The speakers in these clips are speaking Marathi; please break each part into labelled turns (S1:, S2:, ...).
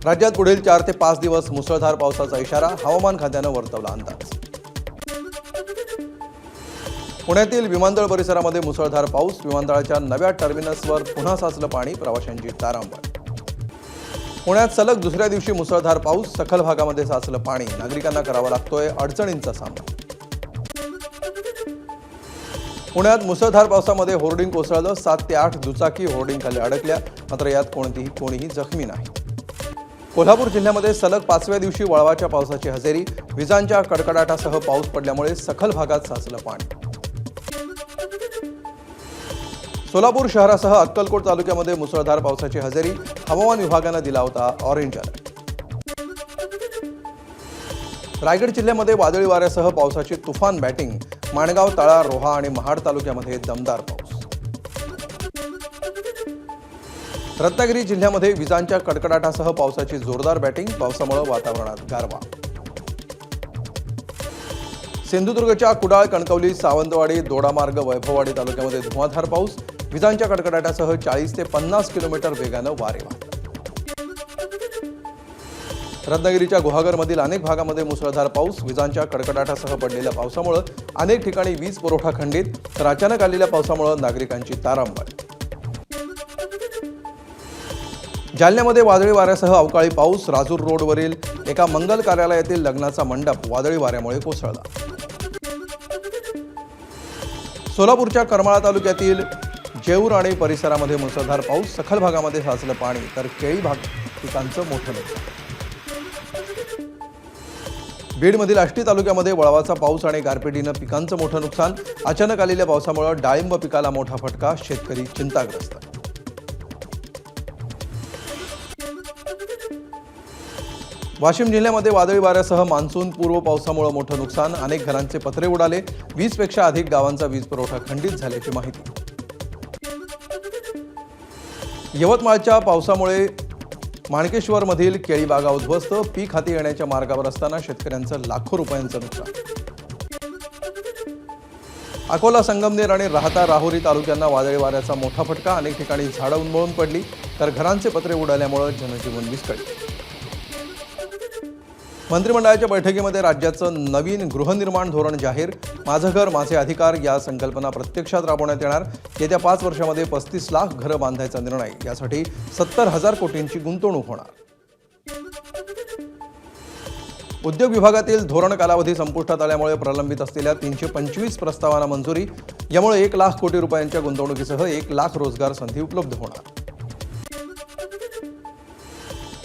S1: राज्यात पुढील 4 ते 5 दिवस मुसळधार पावसाचा इशारा, हवामान खात्यानं वर्तवला अंदाज। पुण्यातील विमानतळ परिसरामध्ये मुसळधार पाऊस, विमानतळाच्या नव्या टर्मिनसवर पुन्हा साचलं पाणी, प्रवाशांची तारांबळ। पुण्यात सलग दुसऱ्या दिवशी मुसळधार पाऊस, सखल भागामध्ये साचलं पाणी, नागरिकांना करावा लागतोय अडचणींचा सामना। पुण्यात मुसळधार पावसामध्ये होर्डिंग कोसळलं, 7 ते 8 दुचाकी होर्डिंगखाली अडकल्या, मात्र यात कोणीही जखमी नाही। कोल्हापूर जिल्ह्यामध्ये सलग 5व्या दिवशी वळवाच्या पावसाची हजेरी, विजांच्या कडकडाटासह पाऊस पडल्यामुळे सखल भागात साचलं पाणी। सोलापूर शहरासह अक्कलकोट तालुक्यामध्ये मुसळधार पावसाची हजेरी, हवामान विभागानं दिला होता ऑरेंज अलर्ट। रायगड जिल्ह्यामध्ये वादळी वाऱ्यासह पावसाची तुफान बॅटिंग, माणगाव, तळा, रोहा आणि महाड तालुक्यामध्ये दमदार पाऊस। रत्नागिरी जिल्ह्यामध्ये विजांच्या कडकडाटासह पावसाची जोरदार बॅटिंग, पावसामुळे वातावरणात गारवा। सिंधुदुर्गच्या कुडाळ, कणकवली, सावंतवाडी, दोडामार्ग, वैभववाडी तालुक्यामध्ये धुवाधार पाऊस, विजांच्या कडकडाटासह 40 ते 50 किलोमीटर वेगानं वारे वाहतात। रत्नागिरीच्या गुहागरमधील अनेक भागामध्ये मुसळधार पाऊस, विजांच्या कडकडाटासह पडलेल्या पावसामुळे अनेक ठिकाणी वीज पुरवठा खंडित, तर अचानक आलेल्या पावसामुळे नागरिकांची तारांबळ। जालन्यामध्ये वादळी वाऱ्यासह अवकाळी पाऊस, राजूर रोडवरील एका मंगल कार्यालयातील लग्नाचा मंडप वादळी वाऱ्यामुळे कोसळला। सोलापूरच्या करमाळा तालुक्यातील जेऊर आणि परिसरामध्ये मुसळधार पाऊस, सखल भागामध्ये साचलं पाणी, तर केळी भाग पिकांचं मोठं नुकसान। बीडमधील आष्टी तालुक्यामध्ये वळवाचा पाऊस आणि गारपिटीनं पिकांचं मोठं नुकसान, अचानक आलेल्या पावसामुळे डाळिंब पिकाला मोठा फटका, शेतकरी चिंताग्रस्त। वाशिम जिल्ह्यामध्ये वादळी वाऱ्यासह मान्सून पूर्व पावसामुळे मोठं नुकसान, अनेक घरांचे पत्रे उडाले, 20 पेक्षा अधिक गावांचा वीज पुरवठा खंडित झाल्याची माहिती। यवतमाळच्या पावसामुळे माणकेश्वरमधील केळी बागा उद्ध्वस्त, पीक हाती येण्याच्या मार्गावर असताना शेतकऱ्यांचं लाखो रुपयांचं नुकसान। अकोला, संगमनेर आणि राहता, राहुरी तालुक्यांना वादळी वाऱ्याचा मोठा फटका, अनेक ठिकाणी झाडं उन्मळून पडली, तर घरांचे पत्रे उडाल्यामुळे जनजीवन विस्कळीत। मंत्रिमंडळाच्या बैठकीमध्ये राज्याचं नवीन गृहनिर्माण धोरण जाहीर, माझं घर माझे अधिकार या संकल्पना प्रत्यक्षात राबवण्यात येणार। येत्या 5 वर्षांमध्ये 35 लाख घरं बांधायचा निर्णय, यासाठी 70,000 कोटींची गुंतवणूक होणार। उद्योग विभागातील धोरण कालावधी संपुष्टात आल्यामुळे प्रलंबित असलेल्या 325 प्रस्तावांना मंजुरी, यामुळे 1 लाख कोटी रुपयांच्या गुंतवणुकीसह 1 लाख रोजगार संधी उपलब्ध होणार।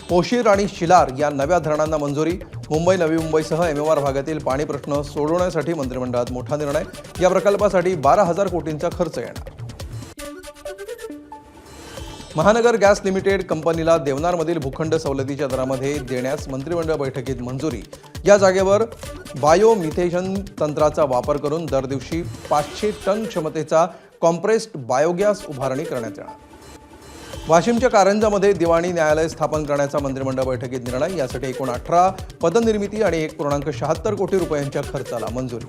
S1: पोशीर आणि शिलार या नव्या धरणांना मंजुरी, मुंबई, नवी मुंबईसह MMR भागातील पाणी प्रश्न सोडवण्यासाठी मंत्रिमंडळात मोठा निर्णय, या प्रकल्पासाठी 12,000 कोटींचा खर्च येणार। महानगर गॅस लिमिटेड कंपनीला देवनारमधील भूखंड सवलतीच्या दरामध्ये देण्यास मंत्रिमंडळ बैठकीत मंजुरी, या जागेवर बायोमिथेशन तंत्राचा वापर करून दर दिवशी 500 टन क्षमतेचा कॉम्प्रेस्ड बायोगॅस उभारणी करण्यात येणार। वाशिमच्या कारंजामध्ये दिवाणी न्यायालय स्थापन करण्याचा मंत्रिमंडळ बैठकीत निर्णय, यासाठी एकूण 18 पदनिर्मिती आणि 1.76 कोटी रुपयांच्या खर्चाला मंजुरी।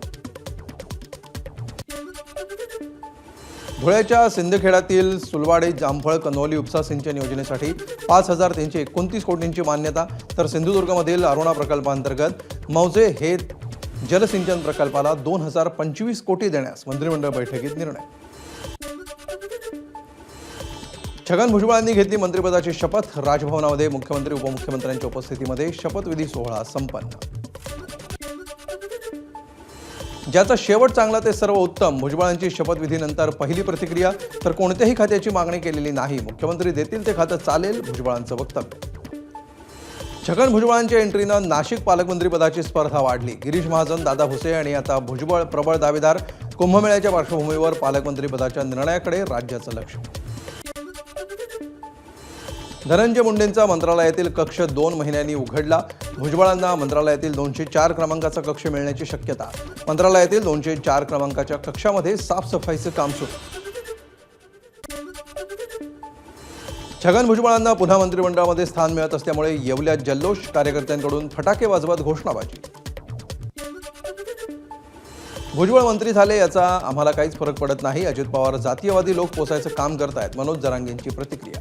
S1: धुळ्याच्या सिंदखेडातील सुलवाडे, जामफळ, कन्होली उपसा सिंचन योजनेसाठी 5,329 कोटींची मान्यता, तर सिंधुदुर्गमधील अरुणा प्रकल्पांतर्गत मौजे हे जलसिंचन प्रकल्पाला 2,025 कोटी देण्यास मंत्रिमंडळ बैठकीत निर्णय। छगन भुजबळांनी घेतली मंत्रिपदाची शपथ, राजभवनामध्ये मुख्यमंत्री, उपमुख्यमंत्र्यांच्या उपस्थितीमध्ये शपथविधी सोहळा संपन्न। ज्याचा शेवट चांगला ते सर्व उत्तम, भुजबळांची शपथविधीनंतर पहिली प्रतिक्रिया, तर कोणत्याही खात्याची मागणी केलेली नाही, मुख्यमंत्री देतील ते खातं चालेल, भुजबळांचं वक्तव्य। छगन भुजबळांच्या एंट्रीनं नाशिक पालकमंत्रीपदाची स्पर्धा वाढली, गिरीश महाजन, दादा भुसे आणि आता भुजबळ प्रबळ दावेदार, कुंभमेळ्याच्या पार्श्वभूमीवर पालकमंत्रीपदाच्या निर्णयाकडे राज्याचं लक्ष। धनंजय मुंडेंचा मंत्रालयातील कक्ष 2 महिन्यांनी उघडला, भुजबळांना मंत्रालयातील 204 क्रमांकाचा कक्ष मिळण्याची शक्यता, मंत्रालयातील 204 क्रमांकाच्या कक्षामध्ये साफसफाईचं काम सुरू। छगन भुजबळांना पुन्हा मंत्रिमंडळामध्ये स्थान मिळत असल्यामुळे येवल्यात जल्लोष, कार्यकर्त्यांकडून फटाके वाजवत घोषणाबाजी। भुजबळ मंत्री झाले याचा आम्हाला काहीच फरक पडत नाही, अजित पवार जातीयवादी लोक पोसायचं काम करतायत, मनोज जरांगेंची प्रतिक्रिया।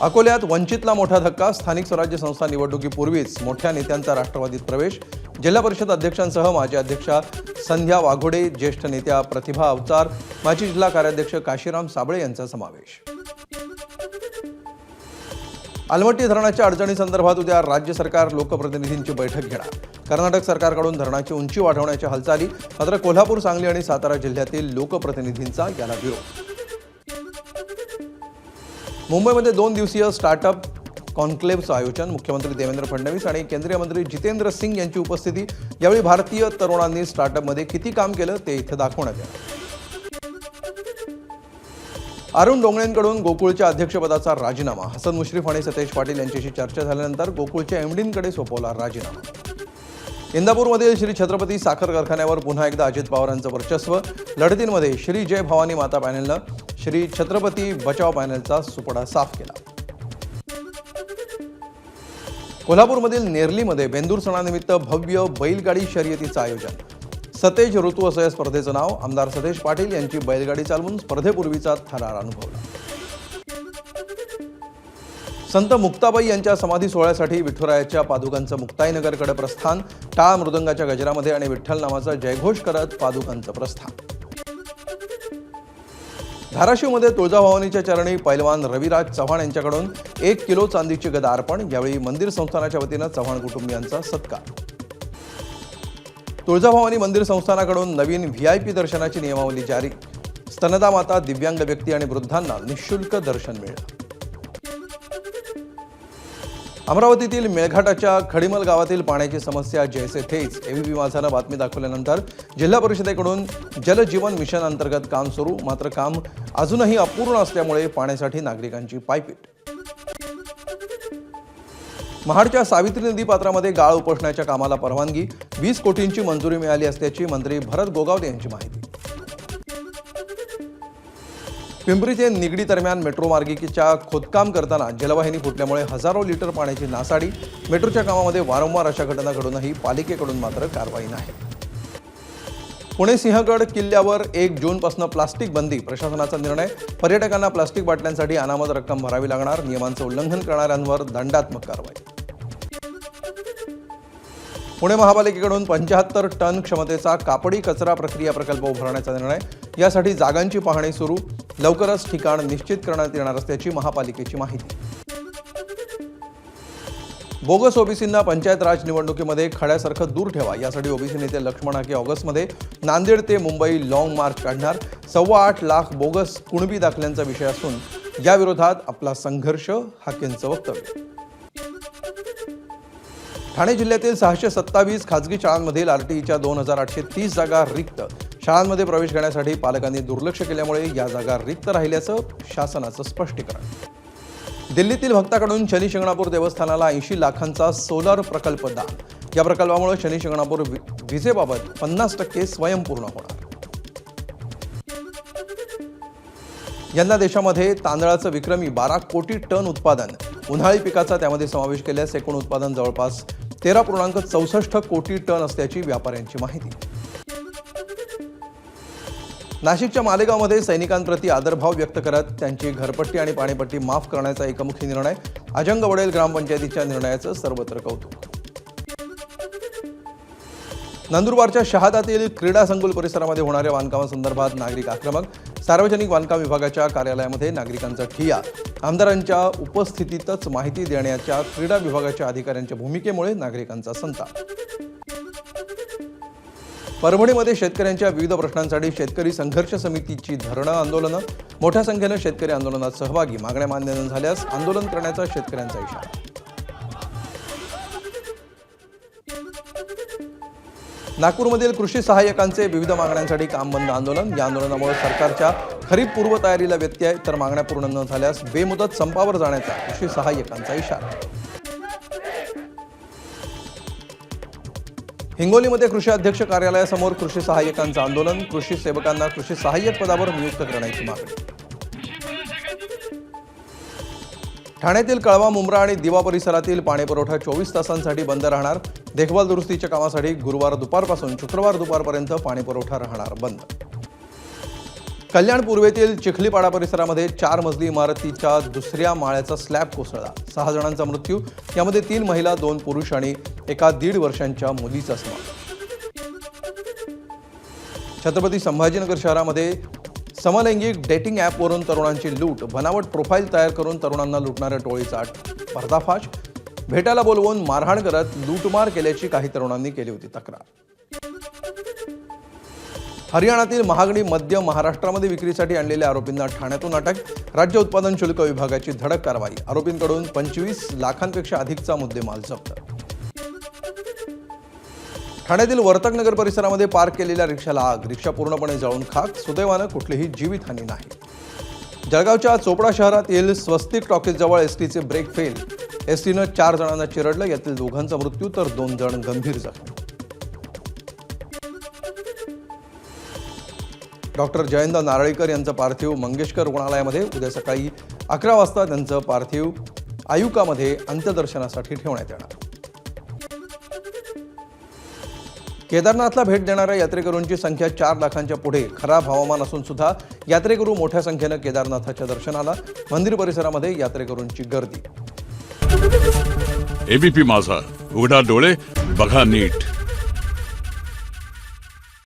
S1: अकोल्यात वंचितला मोठा धक्का. स्थानिक स्वराज्य संस्था निवडणुकीपूर्वीच मोठ्या नेत्यांचा राष्ट्रवादीत प्रवेश. जिल्हा परिषद अध्यक्षांसह माजी अध्यक्षा संध्या वाघोडे, ज्येष्ठ नेत्या प्रतिभा अवतार, माजी जिल्हा कार्याध्यक्ष काशीराम साबळे यांचा समावेश. अलमट्टी धरणाच्या अडचणीसंदर्भात उद्या राज्य सरकार लोकप्रतिनिधींची बैठक घेणार. कर्नाटक सरकारकडून धरणाची उंची वाढवण्याच्या हालचाली, मात्र कोल्हापूर, सांगली आणि सातारा जिल्ह्यातील लोकप्रतिनिधींचा याला विरोध. मुंबईमध्ये 2 दिवसीय स्टार्टअप कॉन्क्लेव्हचं आयोजन. मुख्यमंत्री देवेंद्र फडणवीस आणि केंद्रीय मंत्री जितेंद्र सिंग यांची उपस्थिती. यावेळी भारतीय तरुणांनी स्टार्टअपमध्ये किती काम केलं ते इथे दाखवण्यात येणार. अरुण डोंगरेंकडून गोकुळच्या अध्यक्षपदाचा राजीनामा. हसन मुश्रीफ आणि सतेज पाटील यांच्याशी चर्चा झाल्यानंतर गोकुळच्या एमडींकडे सोपवला राजीनामा. इंदापूरमधील श्री छत्रपती साखर कारखान्यावर पुन्हा एकदा अजित पवारांचं वर्चस्व. लढतींमध्ये श्री जय भवानी माता पॅनलनं श्री छत्रपती बचाव पॅनलचा सुपडा साफ केला. कोल्हापूरमधील नेरलीमध्ये बेंदूर सणानिमित्त भव्य बैलगाडी शर्यतीचं आयोजन. सतेज ऋतू असं या स्पर्धेचं नाव. आमदार सतेज पाटील यांची बैलगाडी चालवून स्पर्धेपूर्वीचा थरार अनुभवला. संत मुक्ताबाई यांच्या समाधी सोहळ्यासाठी विठुरायाच्या पादुकांचं मुक्ताईनगरकडे प्रस्थान. टाळ मृदंगाच्या गजरामध्ये आणि विठ्ठल नामाचा जयघोष करत पादुकांचं प्रस्थान. धाराशिवमध्ये तुळजाभवानीच्या चरणी पैलवान रविराज चव्हाण यांच्याकडून 1 किलो चांदीची गदा अर्पण. यावेळी मंदिर संस्थानाच्या वतीनं चव्हाण कुटुंबियांचा सत्कार. तुळजाभवानी मंदिर संस्थानाकडून नवीन VIP दर्शनाची नियमावली जारी. स्तनदा माता, दिव्यांग व्यक्ती आणि वृद्धांना निःशुल्क दर्शन मिळेल. अमरावतीतील मेळघाटाच्या खडीमल गावातील पाण्याची समस्या जैसे थेच. ABP माझानं बातमी दाखवल्यानंतर जिल्हा परिषदेकडून जलजीवन मिशन अंतर्गत काम सुरू. मात्र काम अजूनही अपूर्ण असल्यामुळे पाण्यासाठी नागरिकांची पायपीट. महाडच्या सावित्री नदी पात्रामध्ये गाळ उपोषणाच्या कामाला परवानगी. 20 कोटींची मंजुरी मिळाली असल्याची मंत्री भरत गोगावले यांची माहिती. पिंपरी ते निगडी दरम्यान मेट्रो मार्गिकेच्या खोदकाम करताना जलवाहिनी फुटल्यामुळे हजारो लिटर पाण्याची नासाडी. मेट्रोच्या कामामध्ये वारंवार अशा घटना घडूनही पालिकेकडून मात्र कारवाई नाही. पुणे सिंहगड किल्ल्यावर 1 जूनपासून प्लास्टिक बंदी. प्रशासनाचा निर्णय. पर्यटकांना प्लास्टिक बाटल्यांसाठी अनामत रक्कम भरावी लागणार. नियमांचं उल्लंघन करणाऱ्यांवर दंडात्मक कारवाई. पुणे महापालिकेकडून 75 टन क्षमतेचा कापडी कचरा प्रक्रिया प्रकल्प उभारण्याचा निर्णय. यासाठी जागांची पाहणी सुरू. लवकरच ठिकाण निश्चित करण्यात येणार असल्याची महापालिकेची माहिती. बोगस ओबीसींना पंचायत राज निवडणुकीमध्ये खड्यासारखं दूर ठेवा, यासाठी ओबीसी नेते लक्ष्मण हाके ऑगस्टमध्ये नांदेड ते मुंबई लाँग मार्च काढणार. 8.25 लाख बोगस कुणबी दाखल्यांचा विषय असून याविरोधात आपला संघर्ष, हाकेंचं वक्तव्य. ठाणे जिल्ह्यातील 627 खासगी शाळांमधील RTEच्या 2830 जागा रिक्त. शाळांमध्ये प्रवेश घेण्यासाठी पालकांनी दुर्लक्ष केल्यामुळे या जागा रिक्त राहिल्याचं शासनाचं स्पष्टीकरण. दिल्लीतील भक्ताकडून शनी शिंगणापूर देवस्थानाला 80 लाखांचा सोलर प्रकल्प दान. या प्रकल्पामुळे शनी शिंगणापूर विजेबाबत 50% स्वयंपूर्ण होणार. यंदा देशामध्ये तांदळाचं विक्रमी 12 कोटी टन उत्पादन. उन्हाळी पिकाचा त्यामध्ये समावेश केल्यास एकूण उत्पादन जवळपास 13.64 कोटी टन असल्याची व्यापाऱ्यांची माहिती. नाशिकच्या मालेगावमध्ये सैनिकांप्रती आदरभाव व्यक्त करत त्यांची घरपट्टी आणि पाणीपट्टी माफ करण्याचा एकमुखी निर्णय. अजंग वडेल ग्रामपंचायतीच्या निर्णयाचं सर्वत्र कौतुक. नंदुरबारच्या शहादातील क्रीडा संकुल परिसरामध्ये होणाऱ्या बांधकामासंदर्भात नागरिक आक्रमक. सार्वजनिक बांधकाम विभागाच्या कार्यालयामध्ये नागरिकांचा ठिय्या. आमदारांच्या उपस्थितीतच माहिती देण्याच्या क्रीडा विभागाच्या अधिकाऱ्यांच्या भूमिकेमुळे नागरिकांचा संताप. परभणीमध्ये शेतकऱ्यांच्या विविध प्रश्नांसाठी शेतकरी संघर्ष समितीची धरणं आंदोलनं. मोठ्या संख्येनं शेतकरी आंदोलनात सहभागी. मागण्या मान्य न झाल्यास आंदोलन करण्याचा शेतकऱ्यांचा इशारा. नागपूरमधील कृषी सहाय्यकांचे विविध मागण्यांसाठी काम बंद आंदोलन. या आंदोलनामुळे सरकारच्या खरीप पूर्वतयारीला व्यत्यय, तर मागण्या पूर्ण न झाल्यास बेमुदत संपावर जाण्याचा कृषी सहाय्यकांचा इशारा. हिंगोलीमध्ये कृषी अध्यक्ष कार्यालयासमोर कृषी सहाय्यकांचं आंदोलन. कृषी सेवकांना कृषी सहाय्यक पदावर नियुक्त करण्याची मागणी. ठाण्यातील कळवा, मुंब्रा आणि दिवा परिसरातील पाणीपुरवठा 24 तासांसाठी बंद राहणार. देखभाल दुरुस्तीच्या कामासाठी गुरुवार दुपारपासून शुक्रवार दुपारपर्यंत पाणीपुरवठा राहणार बंद. कल्याण पूर्वेतील चिखलीपाडा परिसरामध्ये 4 मजली इमारतीच्या दुसऱ्या माळ्याचा स्लॅब कोसळला. 6 जणांचा मृत्यू, यामध्ये 3 महिला, 2 पुरुष आणि एका 1.5 वर्षांच्या मुलीचा समावेश. छत्रपती संभाजीनगर शहरामध्ये समलैंगिक डेटिंग ॲपवरून तरुणांची लूट. बनावट प्रोफाईल तयार करून तरुणांना लुटणाऱ्या टोळीचा पर्दाफाश. भेटायला बोलवून मारहाण करत लूटमार केल्याची काही तरुणांनी केली होती तक्रार. हरियाणातील महागडी मद्य महाराष्ट्रामध्ये विक्रीसाठी आणलेल्या आरोपींना ठाण्यातून अटक. राज्य उत्पादन शुल्क विभागाची धडक कारवाई. आरोपींकडून 25 लाखांपेक्षा अधिकचा मुद्देमाल जप्त. ठाण्यातील वर्तकनगर परिसरामध्ये पार्क केलेल्या रिक्षाला आग. रिक्षा पूर्णपणे जळून खाक. सुदैवानं कुठलीही जीवितहानी नाही. जळगावच्या चोपडा शहरातील स्वस्तिक टॉकीजजवळ एसटीचे ब्रेक फेल. एसटीनं 4 जणांना चिरडलं, यातील 2घांचा मृत्यू तर 2 जण गंभीर जखमी. डॉक्टर जयंत नारळीकर यांचं पार्थिव मंगेशकर रुग्णालयामध्ये. उद्या सकाळी 11 वाजता त्यांचं पार्थिव आयुकामध्ये अंत्यदर्शनासाठी ठेवण्यात येणार. केदारनाथला भेट देणाऱ्या यात्रेकरूंची संख्या 4 लाखांच्या पुढे. खराब हवामान असून सुद्धा यात्रेकरू मोठ्या संख्येनं केदारनाथाच्या दर्शनाला. मंदिर परिसरामध्ये यात्रेकरूंची गर्दी.
S2: एबीपी माझा, उघडा डोळे बघा नीट.